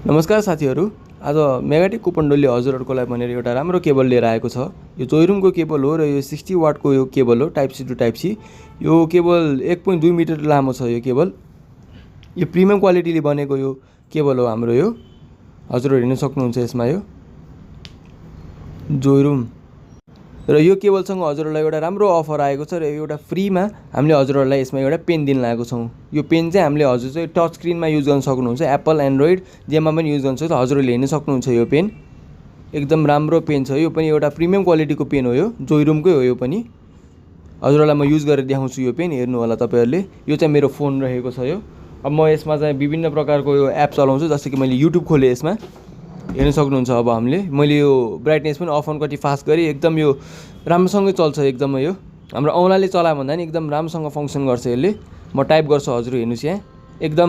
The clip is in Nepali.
नमस्कार साथीहरू। आज मेगाटेक कुपनडोलले हजुरहरूको लागि भनेर एउटा राम्रो केबल लिएर आएको छ। यो जोइरुमको केबल हो र यो 60 वाटको यो केबल हो, type C to type C. यो केबल 1.2 मिटर लामो छ। यो केबल यो प्रिमियम क्वालिटीले बनेको यो केबल हो हाम्रो। यो हजुरहरू हेर्न सक्नुहुन्छ यसमा यो जोइरुम र यो केबलसँग हजुरहरूलाई एउटा राम्रो अफर आएको छ र एउटा फ्रीमा हामीले हजुरहरूलाई यसमा एउटा पेन दिन लागेको छौँ। यो पेन चाहिँ हामीले हजुर चाहिँ टच स्क्रिनमा युज गर्न सक्नुहुन्छ, एप्पल एन्ड्रोइड जेमा पनि युज गर्न सक्नुहुन्छ। हजुरहरूले हेर्न सक्नुहुन्छ यो पेन एकदम राम्रो पेन छ। यो पनि एउटा प्रिमियम क्वालिटीको पेन हो। यो जोइरुमकै हो। यो पनि हजुरहरूलाई म युज गरेर देखाउँछु। यो पेन हेर्नु होला तपाईँहरूले। यो चाहिँ मेरो फोन रहेको छ। यो अब म यसमा चाहिँ विभिन्न प्रकारको यो एप चलाउँछु, जस्तै कि मैले युट्युब खोलेँ। यसमा हेर्न सक्नुहुन्छ। अब मैले यो ब्राइटनेस पनि अफ अन कति फास्ट गरेँ। एकदम यो राम्रोसँगै चल्छ। एकदमै यो हाम्रो औँलाले चलायो भन्दा नि एकदम राम्रोसँग फङ्सन गर्छ यसले। म टाइप गर्छु, हजुर हेर्नुहोस् यहाँ एकदम